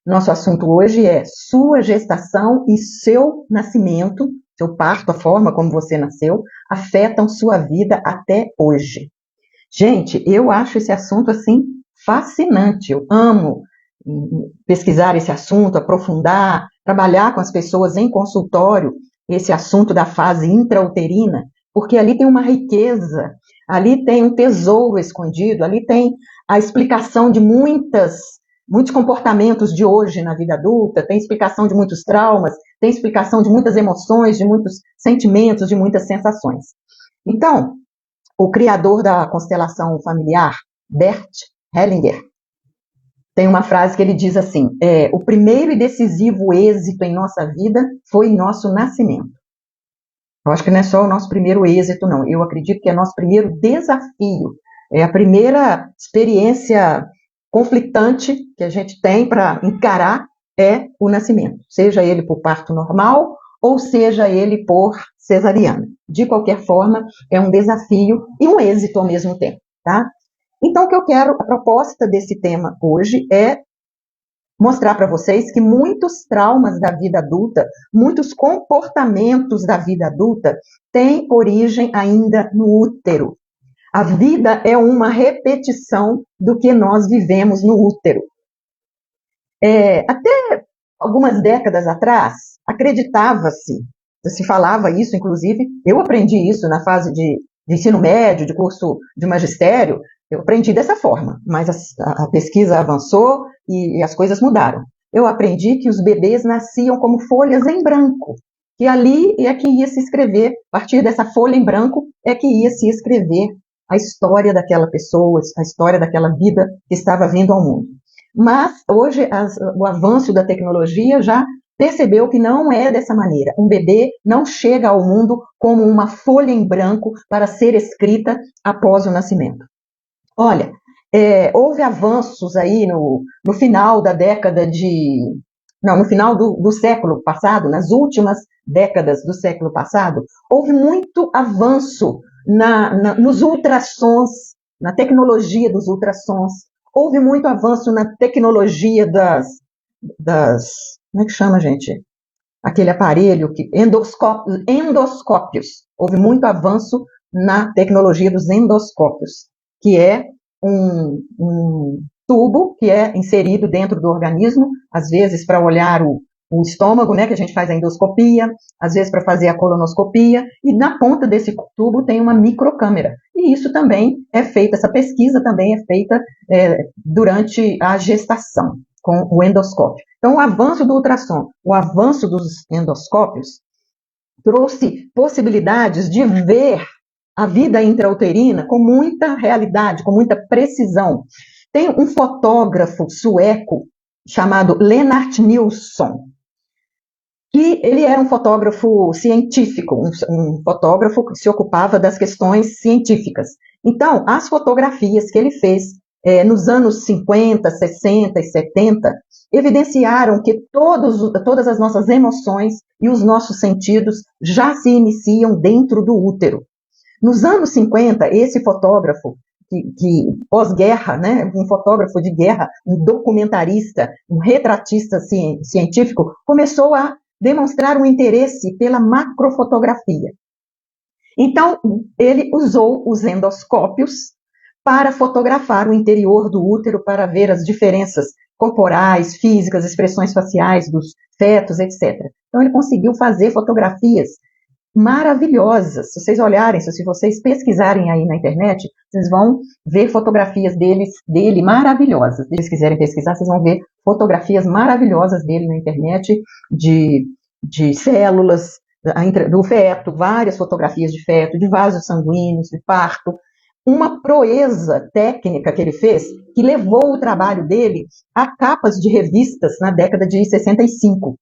Nosso assunto hoje é sua gestação e seu nascimento, seu parto, a forma como você nasceu, afetam sua vida até hoje. Gente, eu acho esse assunto assim fascinante. Eu amo pesquisar esse assunto, aprofundar, trabalhar com as pessoas em consultório esse assunto da fase intrauterina, porque ali tem uma riqueza, ali tem um tesouro escondido, ali tem a explicação de muitos comportamentos de hoje na vida adulta, tem explicação de muitos traumas, tem explicação de muitas emoções, de muitos sentimentos, de muitas sensações. Então, o criador da constelação familiar, Bert Hellinger, tem uma frase que ele diz assim: o primeiro e decisivo êxito em nossa vida foi nosso nascimento. Eu acho que não é só o nosso primeiro êxito, não. Eu acredito que é nosso primeiro desafio. É a primeira experiência conflitante que a gente tem para encarar é o nascimento. Seja ele por parto normal ou seja ele por cesariana. De qualquer forma, é um desafio e um êxito ao mesmo tempo, tá? Então, o que eu quero, a proposta desse tema hoje é mostrar para vocês que muitos traumas da vida adulta, muitos comportamentos da vida adulta têm origem ainda no útero. A vida é uma repetição do que nós vivemos no útero. Até algumas décadas atrás, acreditava-se, se falava isso, inclusive, eu aprendi isso na fase de ensino médio, de curso de magistério, eu aprendi dessa forma, mas a pesquisa avançou e as coisas mudaram. Eu aprendi que os bebês nasciam como folhas em branco, que ali é que ia se escrever, a partir dessa folha em branco, é que ia se escrever a história daquela pessoa, a história daquela vida que estava vindo ao mundo. Mas hoje o avanço da tecnologia já percebeu que não é dessa maneira. Um bebê não chega ao mundo como uma folha em branco para ser escrita após o nascimento. Olha, houve avanços aí no final da década no final do século passado, nas últimas décadas do século passado, houve muito avanço nos ultrassons, na tecnologia dos ultrassons, houve muito avanço na tecnologia das como é que chama, gente? Aquele aparelho, endoscópios. Houve muito avanço na tecnologia dos endoscópios, que é um tubo que é inserido dentro do organismo, às vezes para olhar o estômago, né, que a gente faz a endoscopia, às vezes para fazer a colonoscopia, e na ponta desse tubo tem uma microcâmera. E isso também é feito, essa pesquisa também é feita durante a gestação, com o endoscópio. Então, o avanço do ultrassom, o avanço dos endoscópios, trouxe possibilidades de ver a vida intrauterina com muita realidade, com muita precisão. Tem um fotógrafo sueco chamado Lennart Nilsson, que ele era um fotógrafo científico, um fotógrafo que se ocupava das questões científicas. Então, as fotografias que ele fez nos anos 50, 60 e 70 evidenciaram que todas as nossas emoções e os nossos sentidos já se iniciam dentro do útero. Nos anos 50, esse fotógrafo, que pós-guerra, né, um fotógrafo de guerra, um documentarista, um retratista científico, começou a demonstrar um interesse pela macrofotografia. Então, ele usou os endoscópios para fotografar o interior do útero, para ver as diferenças corporais, físicas, expressões faciais dos fetos, etc. Então, ele conseguiu fazer fotografias maravilhosas. Se vocês olharem, se vocês pesquisarem aí na internet, vocês vão ver fotografias dele maravilhosas. Se vocês quiserem pesquisar, vocês vão ver fotografias maravilhosas dele na internet, de células do feto, várias fotografias de feto, de vasos sanguíneos, de parto. Uma proeza técnica que ele fez, que levou o trabalho dele a capas de revistas na década de 65.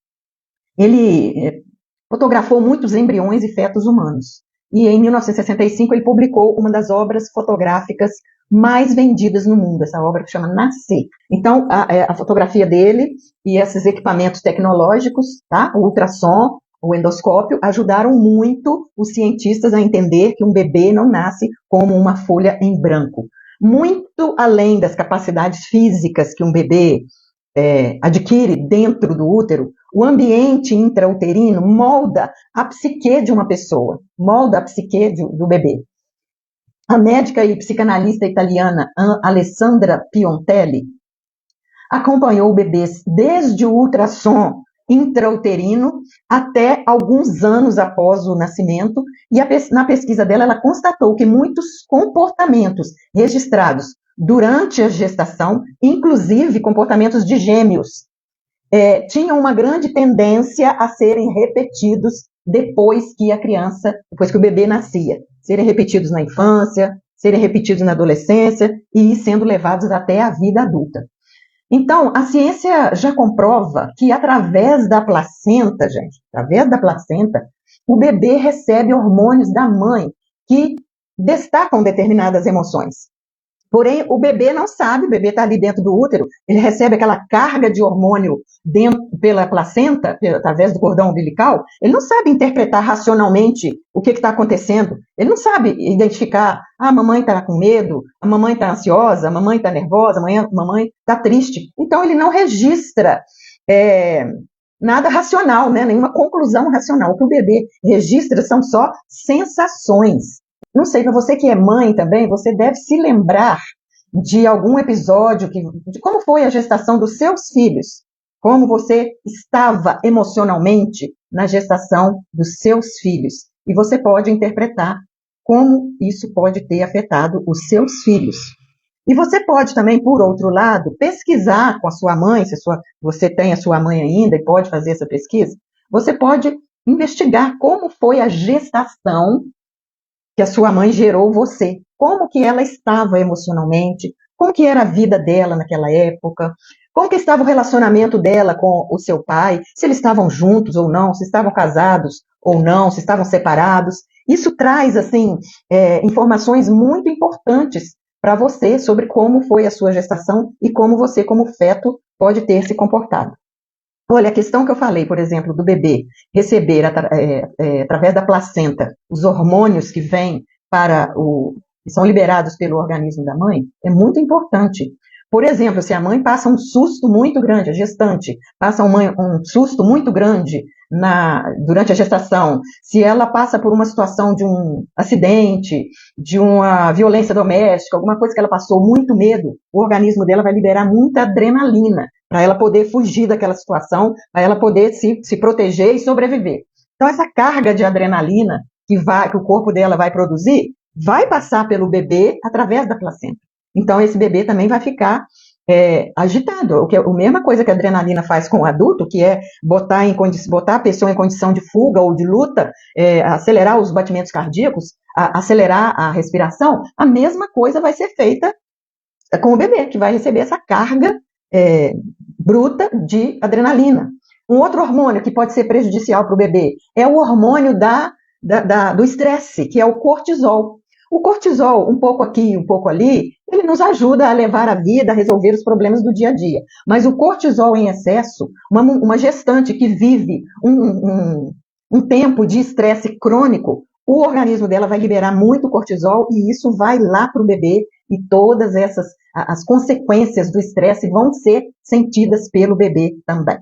Ele fotografou muitos embriões e fetos humanos. E em 1965 ele publicou uma das obras fotográficas mais vendidas no mundo, essa obra que chama Nascer. Então, a fotografia dele e esses equipamentos tecnológicos, tá? O ultrassom, o endoscópio, ajudaram muito os cientistas a entender que um bebê não nasce como uma folha em branco. Muito além das capacidades físicas que um bebê adquire dentro do útero, o ambiente intrauterino molda a psique de uma pessoa, molda a psique do bebê. A médica e psicanalista italiana Alessandra Piontelli acompanhou bebês desde o ultrassom intrauterino até alguns anos após o nascimento, e na pesquisa dela ela constatou que muitos comportamentos registrados durante a gestação, inclusive comportamentos de gêmeos, tinham uma grande tendência a serem repetidos depois que o bebê nascia, serem repetidos na infância, serem repetidos na adolescência e sendo levados até a vida adulta. Então, a ciência já comprova que através da placenta, o bebê recebe hormônios da mãe que destacam determinadas emoções. Porém, o bebê não sabe, o bebê está ali dentro do útero, ele recebe aquela carga de hormônio pela placenta, através do cordão umbilical, ele não sabe interpretar racionalmente o que está acontecendo, ele não sabe identificar, a mamãe está com medo, a mamãe está ansiosa, a mamãe está nervosa, a mamãe está triste. Então, ele não registra nada racional, né? Nenhuma conclusão racional. O que o bebê registra são só sensações. Não sei, para você que é mãe também, você deve se lembrar de algum episódio, de como foi a gestação dos seus filhos, como você estava emocionalmente na gestação dos seus filhos. E você pode interpretar como isso pode ter afetado os seus filhos. E você pode também, por outro lado, pesquisar com a sua mãe, se você tem a sua mãe ainda e pode fazer essa pesquisa, você pode investigar como foi a gestação que a sua mãe gerou você, como que ela estava emocionalmente, como que era a vida dela naquela época, como que estava o relacionamento dela com o seu pai, se eles estavam juntos ou não, se estavam casados ou não, se estavam separados. Isso traz, assim, informações muito importantes para você sobre como foi a sua gestação e como você, como feto, pode ter se comportado. Olha, a questão que eu falei, por exemplo, do bebê receber através da placenta os hormônios que vêm que são liberados pelo organismo da mãe, é muito importante. Por exemplo, se a mãe passa um susto muito grande, a gestante passa um susto muito grande durante a gestação, se ela passa por uma situação de um acidente, de uma violência doméstica, alguma coisa que ela passou muito medo, o organismo dela vai liberar muita adrenalina para ela poder fugir daquela situação, para ela poder se proteger e sobreviver. Então, essa carga de adrenalina que o corpo dela vai produzir, vai passar pelo bebê através da placenta. Então, esse bebê também vai ficar agitado. A mesma coisa que a adrenalina faz com o adulto, que é botar a pessoa em condição de fuga ou de luta, acelerar os batimentos cardíacos, acelerar a respiração, a mesma coisa vai ser feita com o bebê, que vai receber essa carga bruta de adrenalina. Um outro hormônio que pode ser prejudicial para o bebê é o hormônio do estresse, que é o cortisol. O cortisol, um pouco aqui, um pouco ali, ele nos ajuda a levar a vida, a resolver os problemas do dia a dia. Mas o cortisol em excesso, uma gestante que vive um tempo de estresse crônico, o organismo dela vai liberar muito cortisol e isso vai lá para o bebê e todas as consequências do estresse vão ser sentidas pelo bebê também.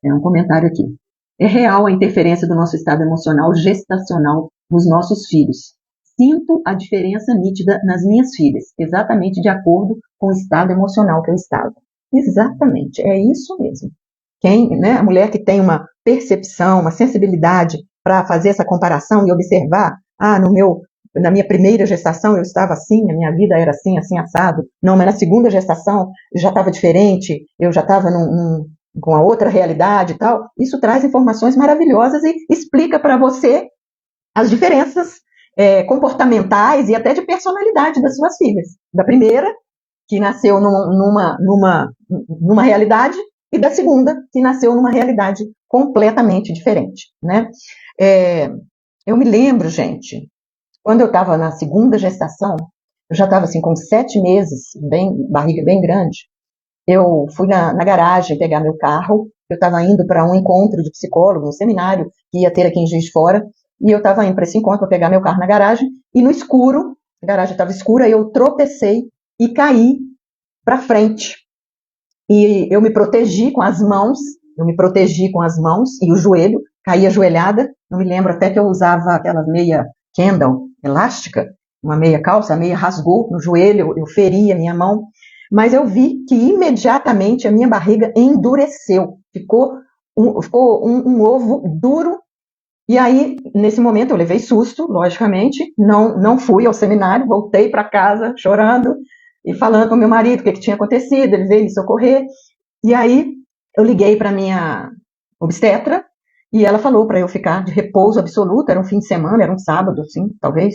É um comentário aqui. É real a interferência do nosso estado emocional gestacional nos nossos filhos. Sinto a diferença nítida nas minhas filhas, exatamente de acordo com o estado emocional que eu estava. Exatamente, é isso mesmo. A mulher que tem uma percepção, uma sensibilidade para fazer essa comparação e observar, na minha primeira gestação eu estava assim, a minha vida era assim, assim, assado. Não, mas na segunda gestação já estava diferente, eu já estava com a outra realidade e tal. Isso traz informações maravilhosas e explica para você as diferenças comportamentais e até de personalidade das suas filhas. Da primeira, que nasceu numa realidade, e da segunda, que nasceu numa realidade completamente diferente, né? Eu me lembro, gente, quando eu estava na segunda gestação, eu já estava assim com 7 meses, barriga bem grande, eu fui na garagem pegar meu carro, eu estava indo para um encontro de psicólogo, um seminário que ia ter aqui em Juiz de Fora, e eu estava indo para esse encontro para pegar meu carro na garagem, e no escuro, a garagem estava escura, eu tropecei e caí para frente. e eu me protegi com as mãos, e o joelho, caí ajoelhada, não me lembro até que eu usava aquela meia Kendall elástica, uma meia calça, a meia rasgou no joelho, eu feri a minha mão, mas eu vi que imediatamente a minha barriga endureceu, ficou um ovo duro. E aí, nesse momento, eu levei susto, logicamente, não fui ao seminário, voltei para casa chorando e falando com meu marido o que tinha acontecido, ele veio me socorrer. E aí, eu liguei para minha obstetra e ela falou para eu ficar de repouso absoluto, era um fim de semana, era um sábado, sim, talvez,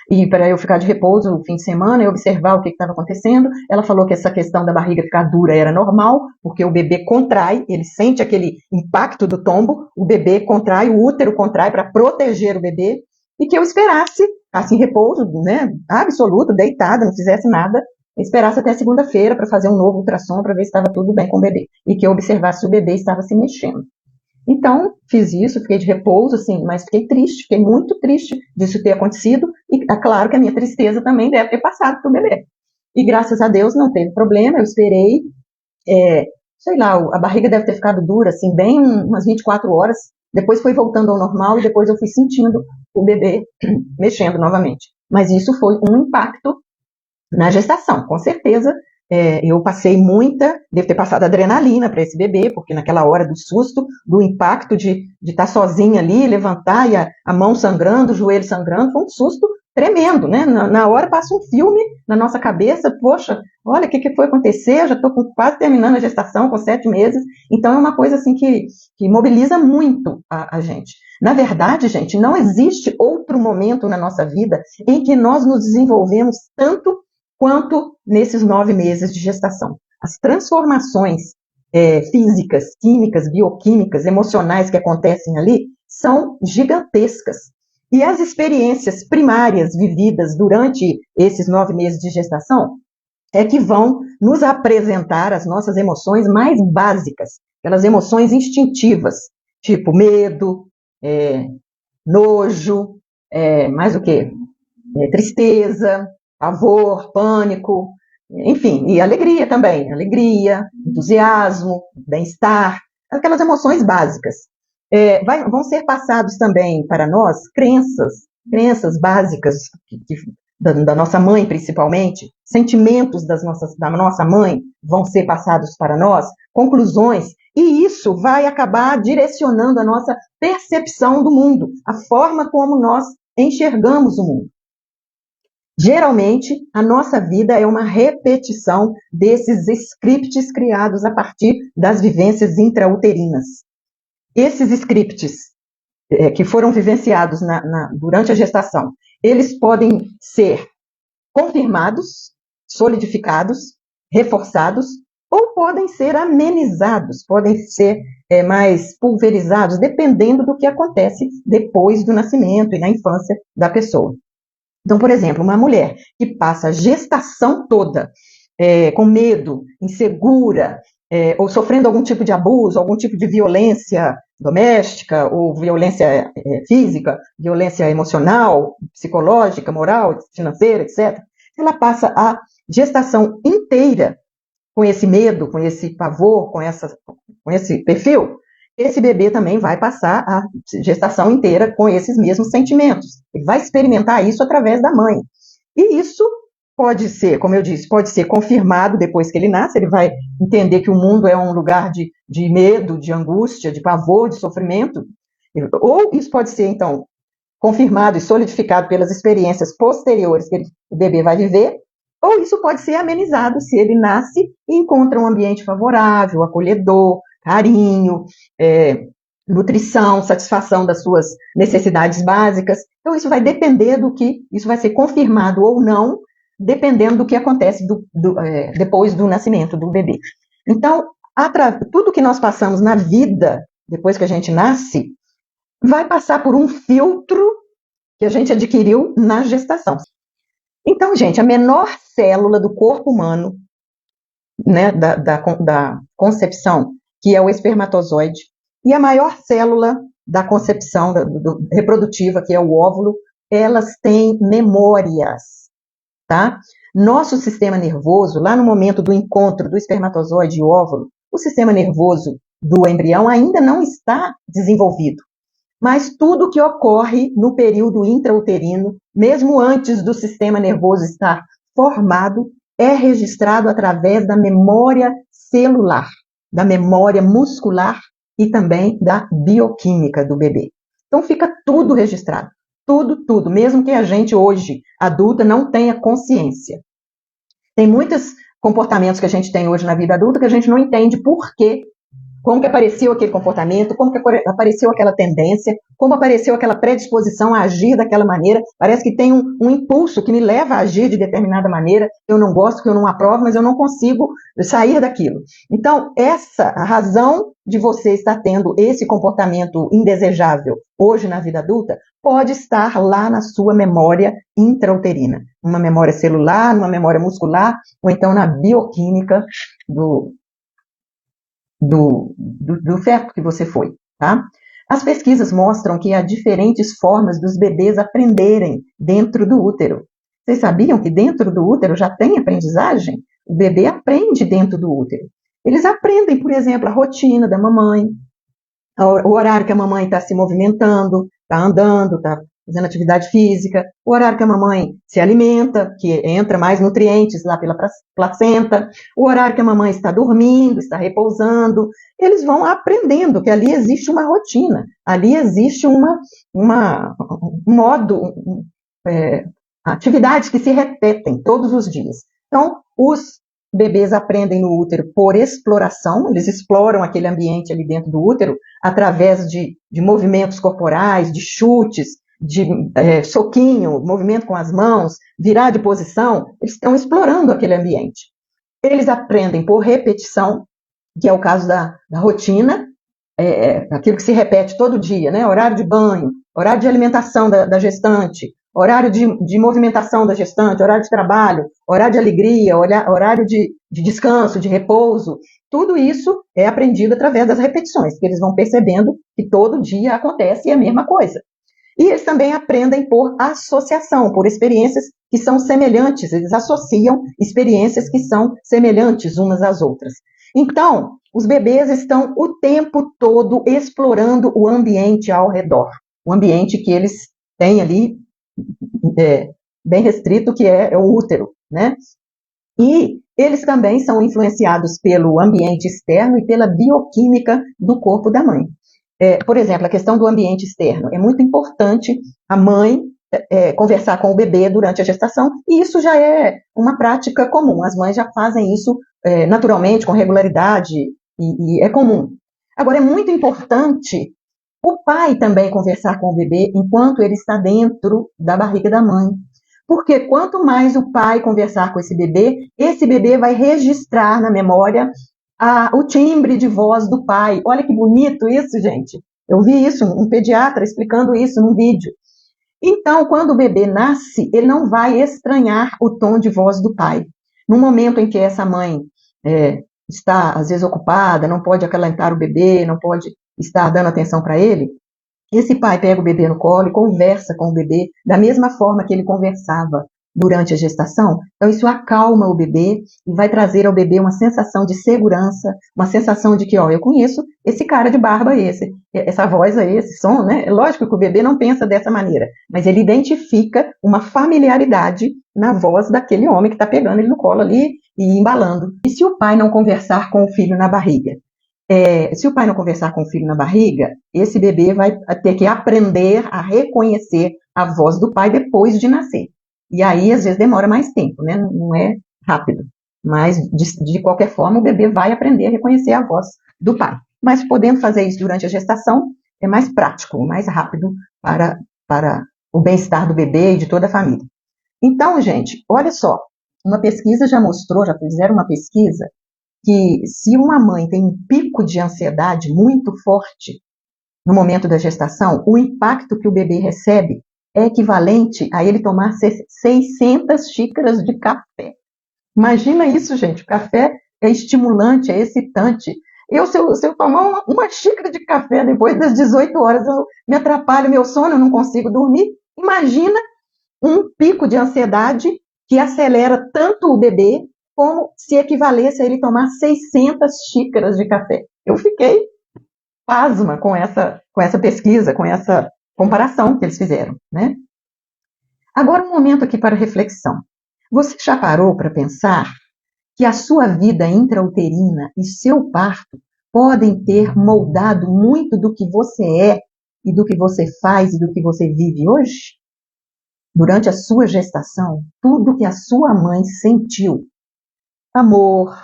e para eu ficar de repouso o fim de semana e observar o que estava acontecendo. Ela falou que essa questão da barriga ficar dura era normal, porque o bebê contrai, ele sente aquele impacto do tombo, o bebê contrai, o útero contrai para proteger o bebê, e que eu esperasse, assim, em repouso, né, absoluto, deitada, não fizesse nada, esperasse até segunda-feira para fazer um novo ultrassom para ver se estava tudo bem com o bebê, e que eu observasse se o bebê estava se mexendo. Então, fiz isso, fiquei de repouso, assim, mas fiquei triste, fiquei muito triste disso ter acontecido, e é claro que a minha tristeza também deve ter passado para o bebê. E graças a Deus não teve problema, eu esperei, sei lá, a barriga deve ter ficado dura, assim, bem umas 24 horas, depois foi voltando ao normal e depois eu fui sentindo o bebê mexendo novamente. Mas isso foi um impacto na gestação, com certeza. Eu passei devo ter passado adrenalina para esse bebê, porque naquela hora do susto, do impacto de estar sozinha ali, levantar e a mão sangrando, o joelho sangrando, foi um susto tremendo, né? Na hora passa um filme na nossa cabeça, poxa, olha o que foi acontecer, eu já estou quase terminando a gestação, com 7 meses, então é uma coisa assim que mobiliza muito a gente. Na verdade, gente, não existe outro momento na nossa vida em que nós nos desenvolvemos tanto quanto nesses 9 meses de gestação. As transformações físicas, químicas, bioquímicas, emocionais que acontecem ali são gigantescas. E as experiências primárias vividas durante esses 9 meses de gestação é que vão nos apresentar as nossas emoções mais básicas, aquelas emoções instintivas, tipo medo, nojo, mais o quê? Tristeza, pavor, pânico, enfim, e alegria também, alegria, entusiasmo, bem-estar, aquelas emoções básicas. Vão ser passados também para nós crenças básicas da nossa mãe, principalmente, sentimentos da nossa mãe vão ser passados para nós, conclusões, e isso vai acabar direcionando a nossa percepção do mundo, a forma como nós enxergamos o mundo. Geralmente, a nossa vida é uma repetição desses scripts criados a partir das vivências intrauterinas. Esses scripts que foram vivenciados durante a gestação, eles podem ser confirmados, solidificados, reforçados, ou podem ser amenizados, podem ser mais pulverizados, dependendo do que acontece depois do nascimento e na infância da pessoa. Então, por exemplo, uma mulher que passa a gestação toda com medo, insegura, ou sofrendo algum tipo de abuso, algum tipo de violência doméstica, ou violência física, violência emocional, psicológica, moral, financeira, etc., ela passa a gestação inteira com esse medo, com esse pavor, com esse perfil, esse bebê também vai passar a gestação inteira com esses mesmos sentimentos. Ele vai experimentar isso através da mãe. E isso pode ser, como eu disse, pode ser confirmado depois que ele nasce, ele vai entender que o mundo é um lugar de medo, de angústia, de pavor, de sofrimento. Ou isso pode ser, então, confirmado e solidificado pelas experiências posteriores que o bebê vai viver, ou isso pode ser amenizado se ele nasce e encontra um ambiente favorável, acolhedor, carinho, nutrição, satisfação das suas necessidades básicas. Então, isso vai depender isso vai ser confirmado ou não, dependendo do que acontece depois do nascimento do bebê. Então, tudo que nós passamos na vida, depois que a gente nasce, vai passar por um filtro que a gente adquiriu na gestação. Então, gente, a menor célula do corpo humano, né, da concepção, que é o espermatozoide, e a maior célula da concepção reprodutiva, que é o óvulo, elas têm memórias. tá? Nosso sistema nervoso, lá no momento do encontro do espermatozoide e óvulo, o sistema nervoso do embrião ainda não está desenvolvido. Mas tudo que ocorre no período intrauterino, mesmo antes do sistema nervoso estar formado, é registrado através da memória celular, da memória muscular e também da bioquímica do bebê. Então fica tudo registrado, tudo, mesmo que a gente hoje, adulta, não tenha consciência. Tem muitos comportamentos que a gente tem hoje na vida adulta que a gente não entende por quê, como que apareceu aquele comportamento, como que apareceu aquela tendência, como apareceu aquela predisposição a agir daquela maneira. Parece que tem um impulso que me leva a agir de determinada maneira, eu não gosto, que eu não aprovo, mas eu não consigo sair daquilo. Então, a razão de você estar tendo esse comportamento indesejável hoje na vida adulta pode estar lá na sua memória intrauterina, uma memória celular, numa memória muscular, ou então na bioquímica do feto que você foi, tá? As pesquisas mostram que há diferentes formas dos bebês aprenderem dentro do útero. Vocês sabiam que dentro do útero já tem aprendizagem? O bebê aprende dentro do útero. Eles aprendem, por exemplo, a rotina da mamãe, o horário que a mamãe está se movimentando, está andando, está fazendo atividade física, o horário que a mamãe se alimenta, que entra mais nutrientes lá pela placenta, o horário que a mamãe está dormindo, está repousando. Eles vão aprendendo que ali existe uma rotina, ali existe um modo, atividades que se repetem todos os dias. Então, os bebês aprendem no útero por exploração, eles exploram aquele ambiente ali dentro do útero através de movimentos corporais, de chutes, de soquinho, movimento com as mãos, virar de posição, eles estão explorando aquele ambiente. Eles aprendem por repetição, que é o caso da rotina, aquilo que se repete todo dia, né? Horário de banho, horário de alimentação da gestante, horário de movimentação da gestante, horário de trabalho, horário de alegria, horário de descanso, de repouso. Tudo isso é aprendido através das repetições, porque eles vão percebendo que todo dia acontece a mesma coisa. E eles também aprendem por associação, por experiências que são semelhantes, eles associam experiências que são semelhantes umas às outras. Então, os bebês estão o tempo todo explorando o ambiente ao redor, o ambiente que eles têm ali bem restrito, que é o útero, né? E eles também são influenciados pelo ambiente externo e pela bioquímica do corpo da mãe. Por exemplo, a questão do ambiente externo. É muito importante a mãe conversar com o bebê durante a gestação, e isso já é uma prática comum. As mães já fazem isso naturalmente, com regularidade, e é comum. Agora, é muito importante o pai também conversar com o bebê enquanto ele está dentro da barriga da mãe. Porque quanto mais o pai conversar com esse bebê vai registrar na memória o timbre de voz do pai. Olha que bonito isso, gente. Eu vi isso, um pediatra explicando isso num vídeo. Então, quando o bebê nasce, ele não vai estranhar o tom de voz do pai. No momento em que essa mãe está, às vezes, ocupada, não pode acalentar o bebê, não pode estar dando atenção para ele, esse pai pega o bebê no colo e conversa com o bebê da mesma forma que ele conversava durante a gestação. Então, isso acalma o bebê e vai trazer ao bebê uma sensação de segurança, uma sensação de que, eu conheço esse cara de barba, essa voz aí, esse som, né? É lógico que o bebê não pensa dessa maneira, mas ele identifica uma familiaridade na voz daquele homem que está pegando ele no colo ali e embalando. E se o pai não conversar com o filho na barriga? Se o pai não conversar com o filho na barriga, esse bebê vai ter que aprender a reconhecer a voz do pai depois de nascer. E aí, às vezes, demora mais tempo, né? Não é rápido. Mas, de qualquer forma, o bebê vai aprender a reconhecer a voz do pai. Mas, podendo fazer isso durante a gestação, é mais prático, mais rápido para o bem-estar do bebê e de toda a família. Então, gente, olha só. Uma pesquisa já fizeram uma pesquisa, que se uma mãe tem um pico de ansiedade muito forte no momento da gestação, o impacto que o bebê recebe é equivalente a ele tomar 600 xícaras de café. Imagina isso, gente. O café é estimulante, é excitante. Se eu tomar uma xícara de café depois das 18 horas, eu me atrapalho meu sono, eu não consigo dormir. Imagina um pico de ansiedade que acelera tanto o bebê como se equivalesse a ele tomar 600 xícaras de café. Eu fiquei pasma com essa pesquisa, com essa comparação que eles fizeram, né? Agora um momento aqui para reflexão. Você já parou para pensar que a sua vida intrauterina e seu parto podem ter moldado muito do que você é e do que você faz e do que você vive hoje? Durante a sua gestação, tudo que a sua mãe sentiu, amor,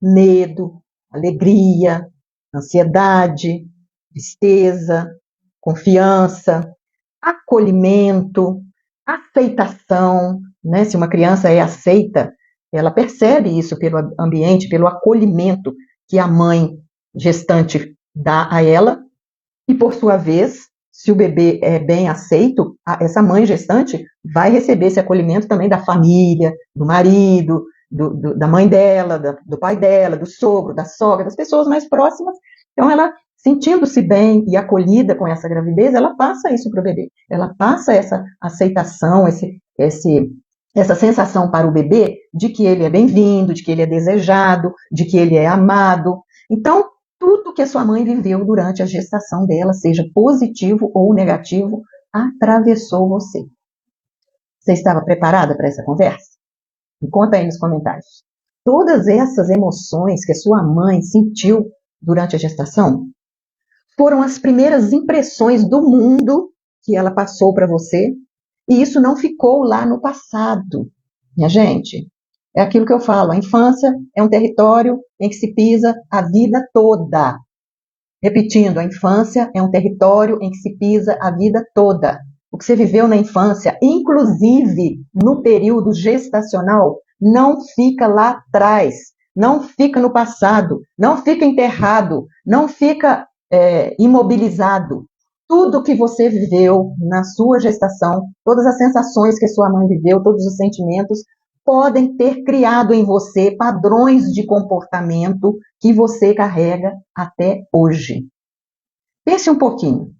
medo, alegria, ansiedade, tristeza, confiança, acolhimento, aceitação, né? Se uma criança é aceita, ela percebe isso pelo ambiente, pelo acolhimento que a mãe gestante dá a ela, e por sua vez, se o bebê é bem aceito, essa mãe gestante vai receber esse acolhimento também da família, do marido, da mãe dela, do pai dela, do sogro, da sogra, das pessoas mais próximas. Então, ela, sentindo-se bem e acolhida com essa gravidez, ela passa isso para o bebê. Ela passa essa aceitação, essa sensação para o bebê de que ele é bem-vindo, de que ele é desejado, de que ele é amado. Então, tudo que a sua mãe viveu durante a gestação dela, seja positivo ou negativo, atravessou você. Você estava preparada para essa conversa? Me conta aí nos comentários. Todas essas emoções que a sua mãe sentiu durante a gestação foram as primeiras impressões do mundo que ela passou para você, e isso não ficou lá no passado. Minha gente, é aquilo que eu falo, a infância é um território em que se pisa a vida toda. Repetindo, a infância é um território em que se pisa a vida toda. O que você viveu na infância, inclusive no período gestacional, não fica lá atrás, não fica no passado, não fica enterrado, não fica imobilizado. Tudo que você viveu na sua gestação, todas as sensações que a sua mãe viveu, todos os sentimentos, podem ter criado em você padrões de comportamento que você carrega até hoje. Pense um pouquinho.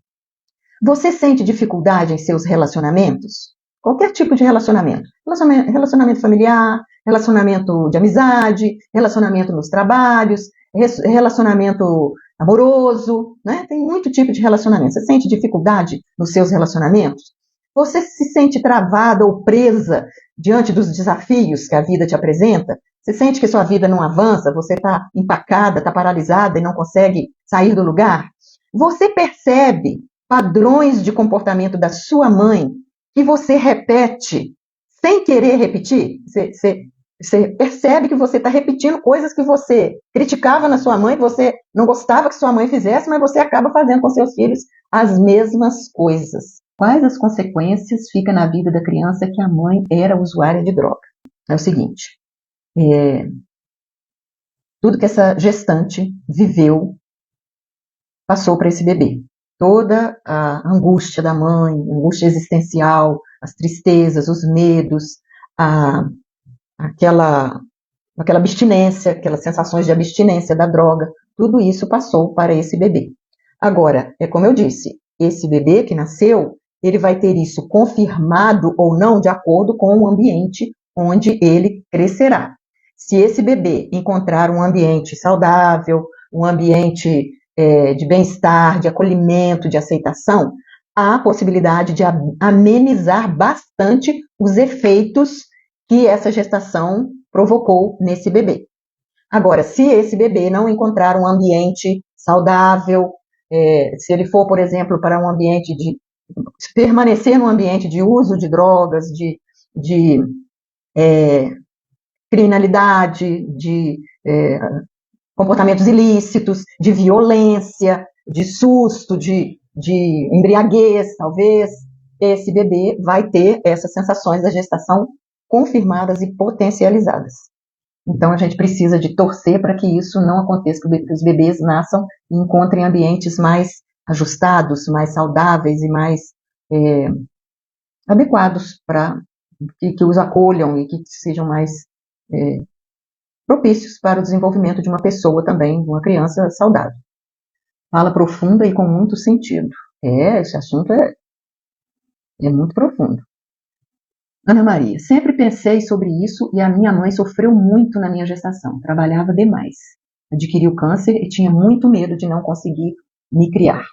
Você sente dificuldade em seus relacionamentos? Qualquer tipo de relacionamento. Relacionamento familiar, relacionamento de amizade, relacionamento nos trabalhos, relacionamento amoroso, né? Tem muito tipo de relacionamento. Você sente dificuldade nos seus relacionamentos? Você se sente travada ou presa diante dos desafios que a vida te apresenta? Você sente que sua vida não avança? Você está empacada, está paralisada e não consegue sair do lugar? Você percebe padrões de comportamento da sua mãe que você repete sem querer repetir? Você percebe que você está repetindo coisas que você criticava na sua mãe, que você não gostava que sua mãe fizesse, mas você acaba fazendo com seus filhos as mesmas coisas. Quais as consequências fica na vida da criança que a mãe era usuária de droga? É o seguinte, tudo que essa gestante viveu passou para esse bebê. Toda a angústia da mãe, angústia existencial, as tristezas, os medos, aquela abstinência, aquelas sensações de abstinência da droga, tudo isso passou para esse bebê. Agora, é como eu disse, esse bebê que nasceu, ele vai ter isso confirmado ou não de acordo com o ambiente onde ele crescerá. Se esse bebê encontrar um ambiente saudável, um ambiente de bem-estar, de acolhimento, de aceitação, há a possibilidade de amenizar bastante os efeitos que essa gestação provocou nesse bebê. Agora, se esse bebê não encontrar um ambiente saudável, se ele for, por exemplo, para um ambiente permanecer num ambiente de uso de drogas, de criminalidade, de comportamentos ilícitos, de violência, de susto, de embriaguez, talvez, esse bebê vai ter essas sensações da gestação confirmadas e potencializadas. Então, a gente precisa de torcer para que isso não aconteça, que os bebês nasçam e encontrem ambientes mais ajustados, mais saudáveis e mais adequados para que os acolham e que sejam mais propícios para o desenvolvimento de uma pessoa também, de uma criança saudável. Fala profunda e com muito sentido. Esse assunto é muito profundo. Ana Maria, sempre pensei sobre isso e a minha mãe sofreu muito na minha gestação. Trabalhava demais. Adquiriu câncer e tinha muito medo de não conseguir me criar.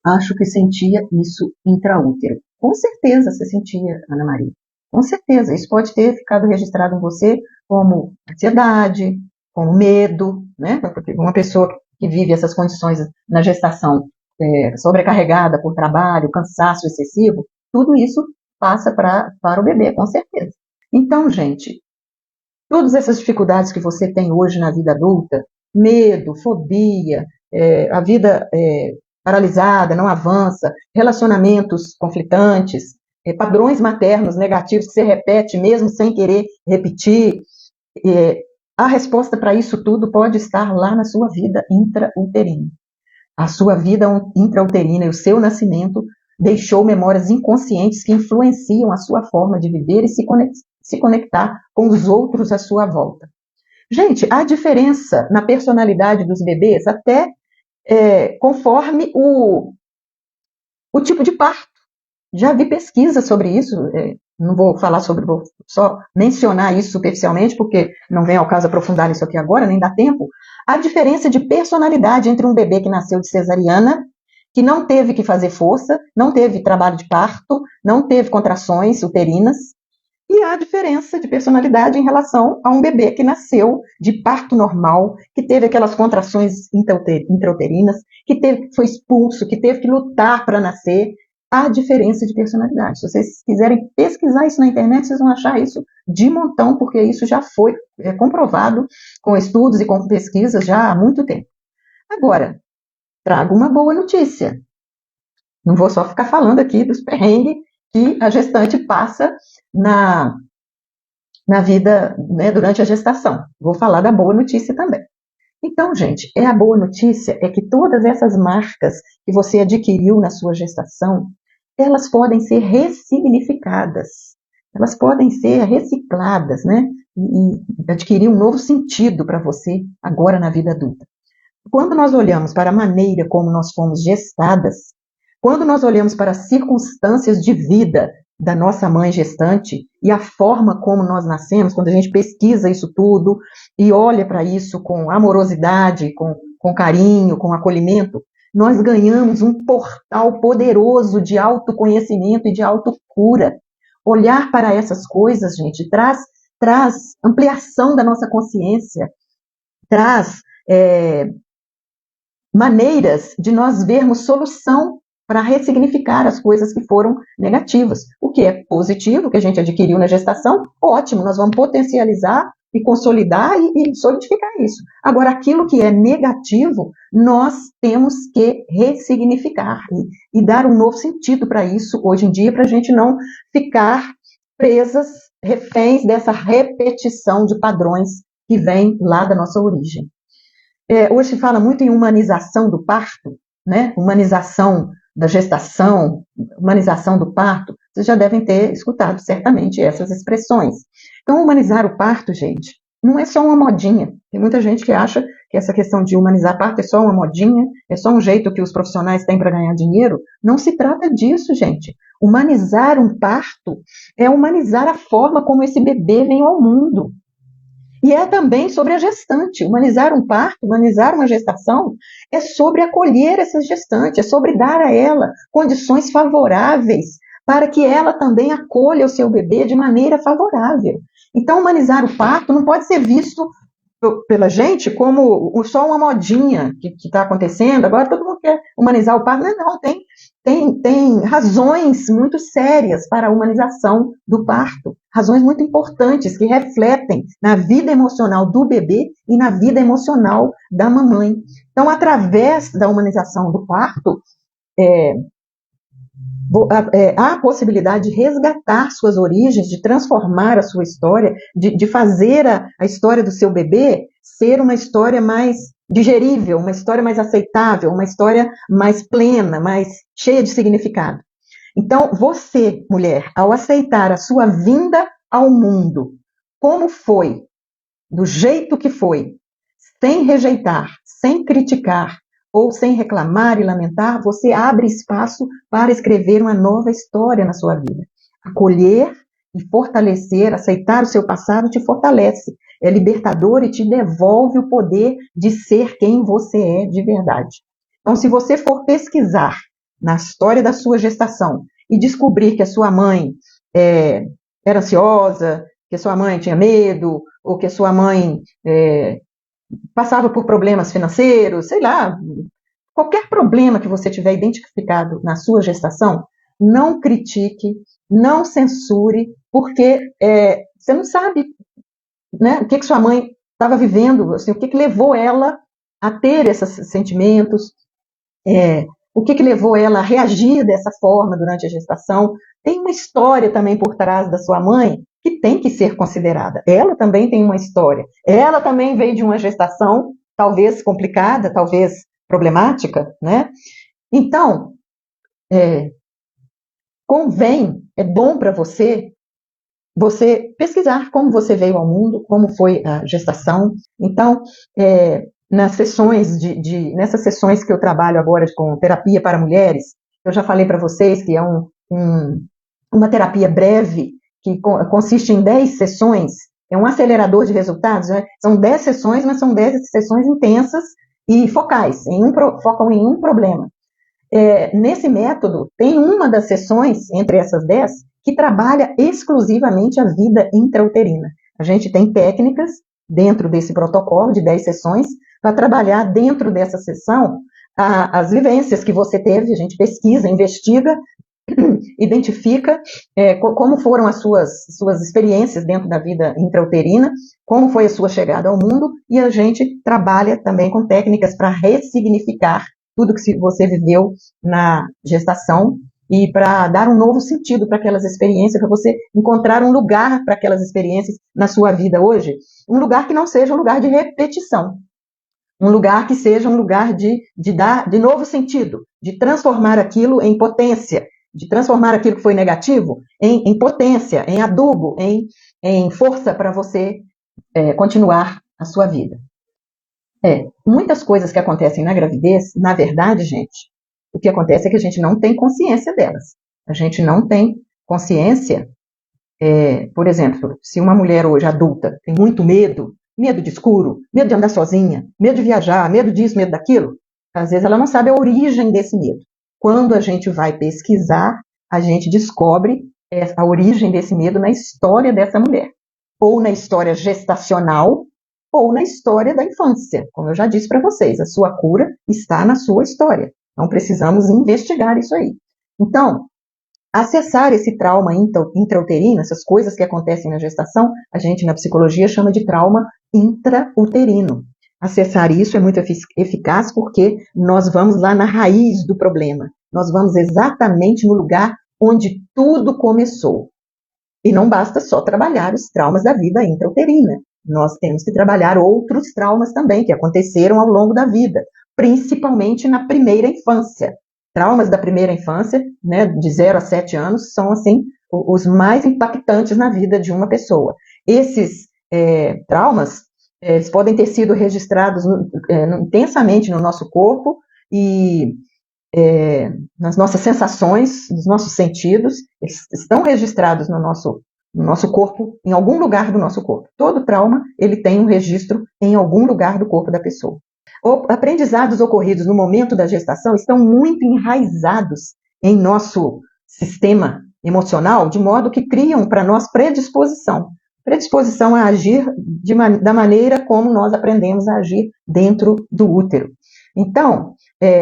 Acho que sentia isso intraútero. Com certeza você sentia, Ana Maria. Com certeza. Isso pode ter ficado registrado em você como ansiedade, como medo, né? Porque uma pessoa que vive essas condições na gestação, sobrecarregada por trabalho, cansaço excessivo, tudo isso passa para o bebê, com certeza. Então, gente, todas essas dificuldades que você tem hoje na vida adulta, medo, fobia, a vida paralisada, não avança, relacionamentos conflitantes, padrões maternos negativos que você repete mesmo sem querer repetir, a resposta para isso tudo pode estar lá na sua vida intrauterina. A sua vida intrauterina e o seu nascimento deixou memórias inconscientes que influenciam a sua forma de viver e se conectar com os outros à sua volta. Gente, há diferença na personalidade dos bebês até conforme o tipo de parto. Já vi pesquisa sobre isso, não vou falar sobre, vou só mencionar isso superficialmente, porque não vem ao caso aprofundar isso aqui agora, nem dá tempo. A diferença de personalidade entre um bebê que nasceu de cesariana, que não teve que fazer força, não teve trabalho de parto, não teve contrações uterinas, e a diferença de personalidade em relação a um bebê que nasceu de parto normal, que teve aquelas contrações intrauterinas, que foi expulso, que teve que lutar para nascer. A diferença de personalidade. Se vocês quiserem pesquisar isso na internet, vocês vão achar isso de montão, porque isso já foi comprovado com estudos e com pesquisas já há muito tempo. Agora, trago uma boa notícia. Não vou só ficar falando aqui dos perrengues que a gestante passa na vida, né, durante a gestação. Vou falar da boa notícia também. Então, gente, a boa notícia é que todas essas marcas que você adquiriu na sua gestação, elas podem ser ressignificadas, elas podem ser recicladas, né? E adquirir um novo sentido para você agora na vida adulta. Quando nós olhamos para a maneira como nós fomos gestadas, quando nós olhamos para as circunstâncias de vida da nossa mãe gestante e a forma como nós nascemos, quando a gente pesquisa isso tudo e olha para isso com amorosidade, com carinho, com acolhimento, nós ganhamos um portal poderoso de autoconhecimento e de autocura. Olhar para essas coisas, gente, traz ampliação da nossa consciência, traz maneiras de nós vermos solução para ressignificar as coisas que foram negativas. O que é positivo, que a gente adquiriu na gestação, ótimo, nós vamos potencializar e consolidar e solidificar isso. Agora, aquilo que é negativo, nós temos que ressignificar e dar um novo sentido para isso hoje em dia, para a gente não ficar presas, reféns dessa repetição de padrões que vem lá da nossa origem. Hoje se fala muito em humanização do parto, né? Humanização da gestação, humanização do parto. Vocês já devem ter escutado certamente essas expressões. Então, humanizar o parto, gente, não é só uma modinha. Tem muita gente que acha que essa questão de humanizar parto é só uma modinha, é só um jeito que os profissionais têm para ganhar dinheiro. Não se trata disso, gente. Humanizar um parto é humanizar a forma como esse bebê vem ao mundo. E é também sobre a gestante. Humanizar um parto, humanizar uma gestação, é sobre acolher essa gestante, é sobre dar a ela condições favoráveis para que ela também acolha o seu bebê de maneira favorável. Então, humanizar o parto não pode ser visto pela gente como só uma modinha que está acontecendo. Agora todo mundo quer humanizar o parto. Não, tem razões muito sérias para a humanização do parto, razões muito importantes que refletem na vida emocional do bebê e na vida emocional da mamãe. Então, através da humanização do parto, há a possibilidade de resgatar suas origens, de transformar a sua história, de fazer a história do seu bebê ser uma história mais digerível, uma história mais aceitável, uma história mais plena, mais cheia de significado. Então, você, mulher, ao aceitar a sua vinda ao mundo, como foi, do jeito que foi, sem rejeitar, sem criticar, ou sem reclamar e lamentar, você abre espaço para escrever uma nova história na sua vida. Acolher e fortalecer, aceitar o seu passado te fortalece, é libertador e te devolve o poder de ser quem você é de verdade. Então, se você for pesquisar na história da sua gestação e descobrir que a sua mãe era ansiosa, que a sua mãe tinha medo, ou que a sua mãe passava por problemas financeiros, sei lá, qualquer problema que você tiver identificado na sua gestação, não critique, não censure, porque você não sabe, né, o que sua mãe estava vivendo, assim, o que levou ela a ter esses sentimentos, o que levou ela a reagir dessa forma durante a gestação. Tem uma história também por trás da sua mãe que tem que ser considerada. Ela também tem uma história. Ela também veio de uma gestação, talvez complicada, talvez problemática, né? Então, convém, é bom para você pesquisar como você veio ao mundo, como foi a gestação. Então, nessas sessões que eu trabalho agora com terapia para mulheres, eu já falei para vocês que é uma terapia breve, que consiste em 10 sessões, é um acelerador de resultados, né? São 10 sessões, mas são 10 sessões intensas e focais, focam em um problema. Nesse método, tem uma das sessões, entre essas 10, que trabalha exclusivamente a vida intrauterina. A gente tem técnicas dentro desse protocolo de 10 sessões para trabalhar dentro dessa sessão as vivências que você teve. A gente pesquisa, investiga, identifica como foram as suas experiências dentro da vida intrauterina, como foi a sua chegada ao mundo, e a gente trabalha também com técnicas para ressignificar tudo que você viveu na gestação e para dar um novo sentido para aquelas experiências, para você encontrar um lugar para aquelas experiências na sua vida hoje, um lugar que não seja um lugar de repetição, um lugar que seja um lugar de dar de novo sentido, de transformar aquilo em potência, de transformar aquilo que foi negativo em potência, em adubo, em força para você continuar a sua vida. Muitas coisas que acontecem na gravidez, na verdade, gente, o que acontece é que a gente não tem consciência delas. A gente não tem consciência, por exemplo, se uma mulher hoje adulta tem muito medo de escuro, medo de andar sozinha, medo de viajar, medo disso, medo daquilo, às vezes ela não sabe a origem desse medo. Quando a gente vai pesquisar, a gente descobre a origem desse medo na história dessa mulher, ou na história gestacional, ou na história da infância. Como eu já disse para vocês, a sua cura está na sua história. Então, precisamos investigar isso aí. Então, acessar esse trauma intrauterino, essas coisas que acontecem na gestação, a gente na psicologia chama de trauma intrauterino. Acessar isso é muito eficaz porque nós vamos lá na raiz do problema. Nós vamos exatamente no lugar onde tudo começou. E não basta só trabalhar os traumas da vida intrauterina. Nós temos que trabalhar outros traumas também que aconteceram ao longo da vida, principalmente na primeira infância. Traumas da primeira infância, né, de 0 a 7 anos, são assim os mais impactantes na vida de uma pessoa. Esses traumas eles podem ter sido registrados intensamente no nosso corpo e nas nossas sensações, nos nossos sentidos, eles estão registrados no nosso corpo, em algum lugar do nosso corpo. Todo trauma, ele tem um registro em algum lugar do corpo da pessoa. Aprendizados ocorridos no momento da gestação estão muito enraizados em nosso sistema emocional, de modo que criam para nós predisposição a agir da maneira como nós aprendemos a agir dentro do útero. Então,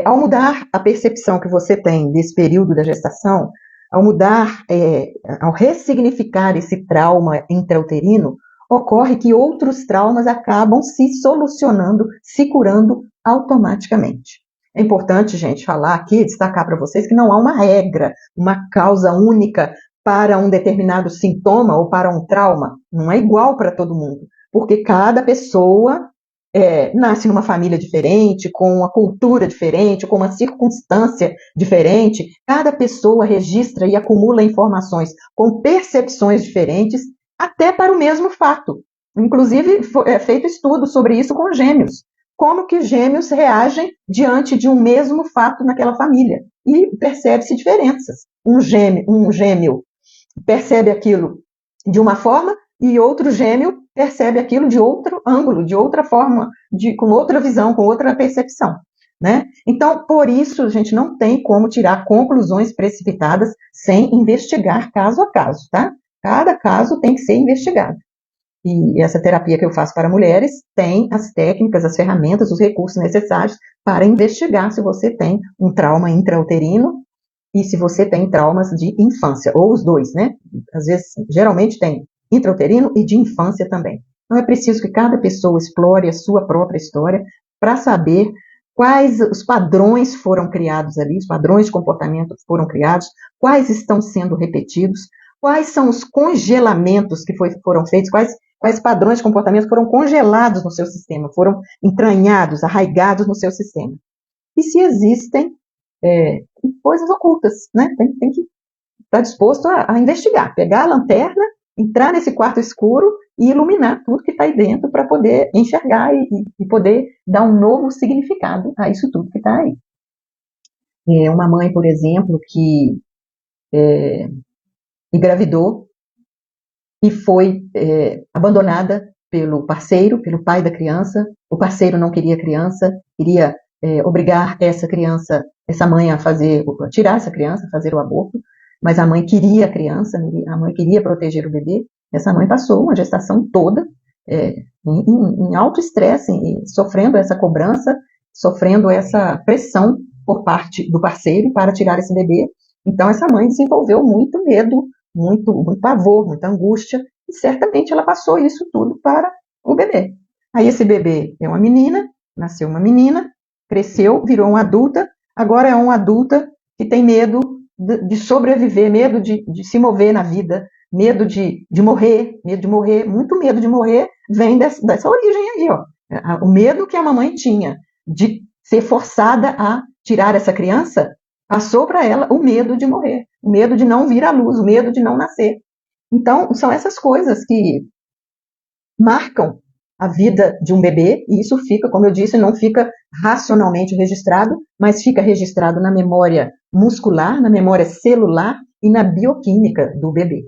ao mudar a percepção que você tem desse período da gestação, ao ressignificar esse trauma intrauterino, ocorre que outros traumas acabam se solucionando, se curando automaticamente. É importante, gente, falar aqui, destacar para vocês que não há uma regra, uma causa única para um determinado sintoma ou para um trauma. Não é igual para todo mundo, porque cada pessoa nasce numa família diferente, com uma cultura diferente, com uma circunstância diferente. Cada pessoa registra e acumula informações com percepções diferentes, até para o mesmo fato. Inclusive, é feito estudo sobre isso com gêmeos. Como que gêmeos reagem diante de um mesmo fato naquela família. E percebe-se diferenças. Um gêmeo percebe aquilo de uma forma e outro gêmeo percebe aquilo de outro ângulo, de outra forma, com outra visão, com outra percepção. Né? Então, por isso, a gente não tem como tirar conclusões precipitadas sem investigar caso a caso, tá? Cada caso tem que ser investigado. E essa terapia que eu faço para mulheres tem as técnicas, as ferramentas, os recursos necessários para investigar se você tem um trauma intrauterino e se você tem traumas de infância, ou os dois, né? Às vezes, geralmente tem intrauterino e de infância também. Então é preciso que cada pessoa explore a sua própria história para saber quais os padrões foram criados ali, os padrões de comportamento foram criados, quais estão sendo repetidos, quais são os congelamentos que foram feitos, quais padrões de comportamento foram congelados no seu sistema, foram entranhados, arraigados no seu sistema. E se existem coisas ocultas, né? Tem que estar disposto a investigar, pegar a lanterna, entrar nesse quarto escuro e iluminar tudo que está aí dentro para poder enxergar e poder dar um novo significado a isso tudo que está aí. Uma mãe, por exemplo, que engravidou e foi abandonada pelo parceiro, pelo pai da criança. O parceiro não queria a criança, queria obrigar essa mãe a tirar essa criança, fazer o aborto, mas a mãe queria a criança, a mãe queria proteger o bebê. Essa mãe passou uma gestação toda em alto estresse, sofrendo essa cobrança, sofrendo essa pressão por parte do parceiro para tirar esse bebê. Então essa mãe desenvolveu muito medo, muito pavor, muita angústia, e certamente ela passou isso tudo para o bebê. Aí esse bebê é uma menina, nasceu uma menina, cresceu, virou uma adulta, agora é uma adulta que tem medo de sobreviver, medo de se mover na vida, medo de morrer, muito medo de morrer, vem dessa origem aí, ó. O medo que a mamãe tinha de ser forçada a tirar essa criança, passou para ela o medo de morrer, o medo de não vir à luz, o medo de não nascer. Então, são essas coisas que marcam a vida de um bebê, e isso fica, como eu disse, não fica racionalmente registrado, mas fica registrado na memória muscular, na memória celular e na bioquímica do bebê.